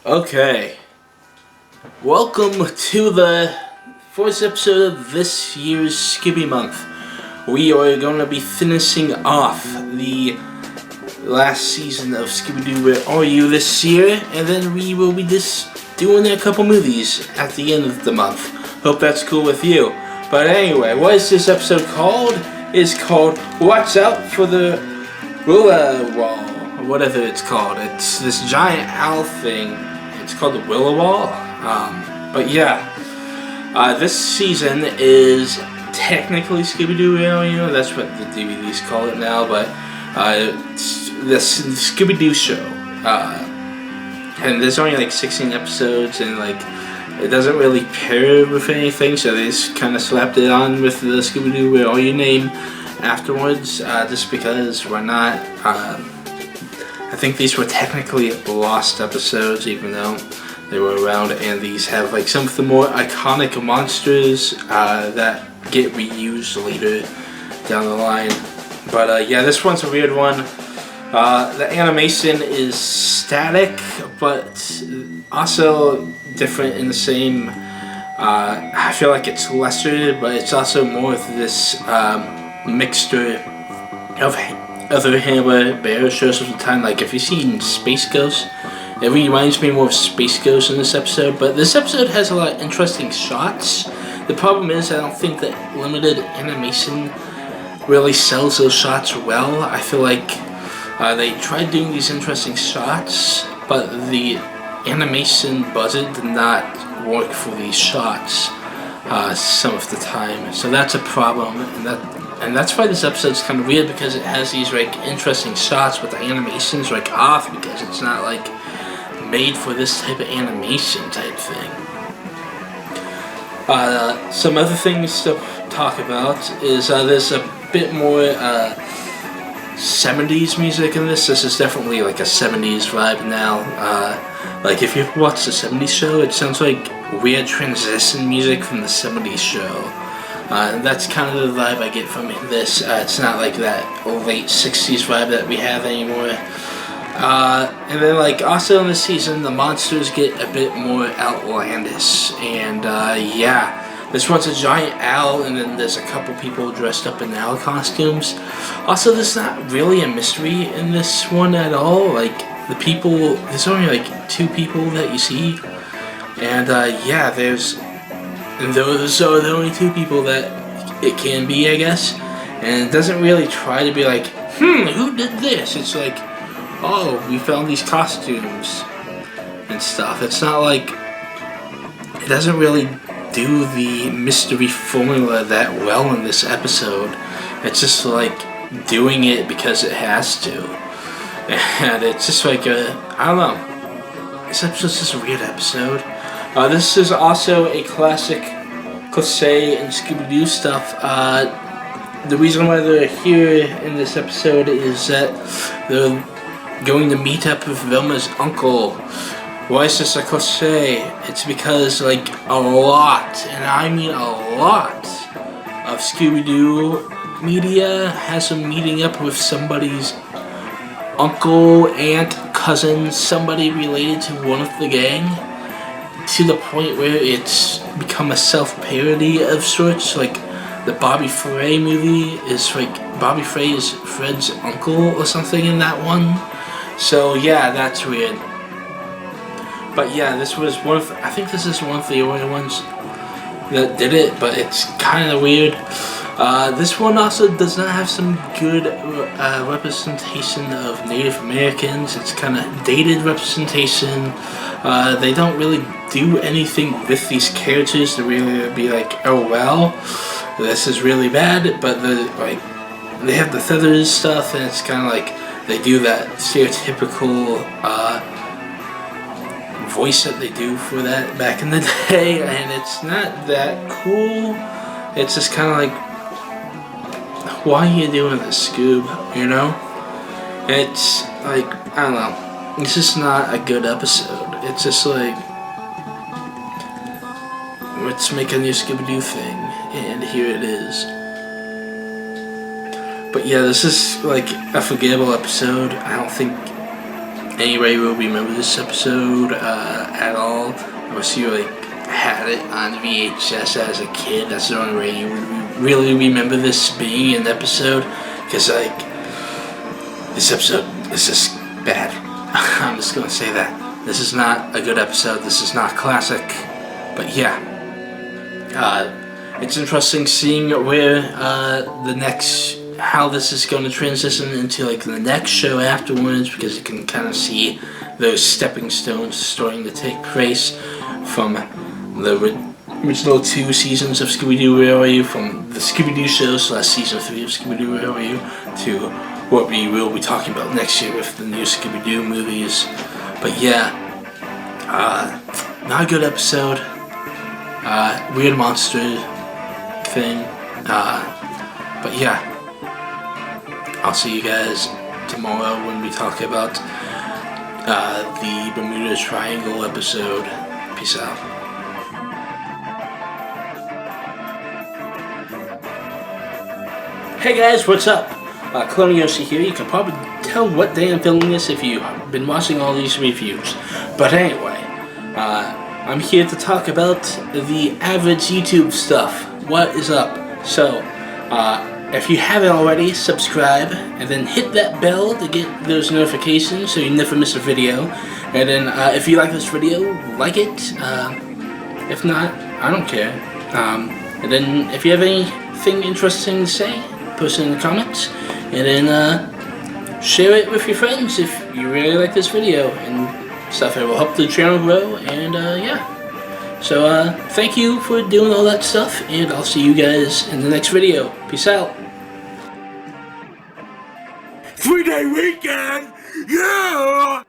Okay, welcome to the first episode of this year's Scooby Month. We are going to be finishing off the last season of Scooby-Doo Where Are You this year, and then we will be just doing a couple movies at the end of the month. Hope that's cool with you. But anyway, what is this episode called? It's called Watch Out for the Willawaw, or whatever it's called. It's this giant owl thing. It's called the Willawaw. But yeah, this season is technically Scooby-Doo Where Are You? That's what the DVDs call it now, but it's the Scooby-Doo show. And there's only like 16 episodes, and like it doesn't really pair with anything, so they just kind of slapped it on with the Scooby-Doo Where Are You name afterwards, just because why not? I think these were technically lost episodes, even though they were around, and these have like some of the more iconic monsters that get reused later down the line. But yeah, this one's a weird one. The animation is static, but also different in the same. I feel like it's lesser, but it's also more of this mixture of other Hanna-Barbera shows of the time. Like if you've seen Space Ghost, it reminds me more of Space Ghost in this episode. But this episode has a lot of interesting shots. The problem is I don't think that limited animation really sells those shots well. I feel like they tried doing these interesting shots, but the animation budget did not work for these shots some of the time. So that's a problem, and that's why this episode's kind of weird, because it has these like interesting shots, but the animation's like off because it's not like made for this type of animation type thing. Some other things to talk about is there's a bit more 70s music in this. This is definitely like a 70s vibe now. Like if you've watched the 70s show, it sounds like weird transition music from the 70s show. And that's kind of the vibe I get from this. It's not like that late 60s vibe that we have anymore. And then like also in this season, the monsters get a bit more outlandish. And yeah, this one's a giant owl, and then there's a couple people dressed up in owl costumes. Also, there's not really a mystery in this one at all. Like the people, there's only like 2 people that you see. And yeah, those are the only 2 people that it can be, I guess. And it doesn't really try to be like, who did this? It's like, oh, we found these costumes and stuff. It's not like, it doesn't really do the mystery formula that well in this episode. It's just like doing it because it has to. And it's just like I don't know. This episode's just a weird episode. This is also a classic cliche in Scooby-Doo stuff. The reason why they're here in this episode is that they're going to meet up with Velma's uncle. Why is this a cliche? It's because like a lot, and I mean a lot, of Scooby-Doo media has them meeting up with somebody's uncle, aunt, cousin, somebody related to one of the gang, to the point where it's become a self-parody of sorts. Like the Bobby Flay movie is like Bobby Flay is Fred's uncle or something in that one. So yeah, that's weird. But yeah, this was I think this is one of the only ones that did it, but it's kind of weird. This one also does not have some good representation of Native Americans. It's kind of dated representation. They don't really do anything with these characters to really be like, oh well, this is really bad. But they have the feathers stuff, and it's kind of like they do that stereotypical voice that they do for that back in the day, and it's not that cool. It's just kind of like, why are you doing this, Scoob? You know? It's like, I don't know. It's just not a good episode. It's just like, let's make a new Scooby-Doo thing, and here it is. But yeah, this is like a forgettable episode. I don't think anybody will remember this episode at all, unless you like had it on VHS as a kid. That's the only way you would really remember this being an episode, because like this episode is just bad. I'm just gonna say that this is not a good episode. This is not classic, but yeah, it's interesting seeing where how this is going to transition into like the next show afterwards, because you can kind of see those stepping stones starting to take place from the original 2 seasons of Scooby-Doo Where Are You, from the Scooby-Doo show / season 3 of Scooby-Doo Where Are You, to what we will be talking about next year with the new Scooby-Doo movies. But yeah, not a good episode. Weird monster thing. But yeah, I'll see you guys tomorrow when we talk about the Bermuda Triangle episode. Peace out. Hey guys, what's up? Clone Yoshi here. You can probably tell what day I'm filming this if you've been watching all these reviews. But anyway, I'm here to talk about the average YouTube stuff. What is up? So, if you haven't already, subscribe, and then hit that bell to get those notifications so you never miss a video. And then, if you like this video, like it. If not, I don't care. And then, if you have anything interesting to say, post it in the comments. And then, share it with your friends if you really like this video and stuff. It will help the channel grow, and yeah. So, thank you for doing all that stuff, and I'll see you guys in the next video. Peace out. 3-day weekend! Yeah!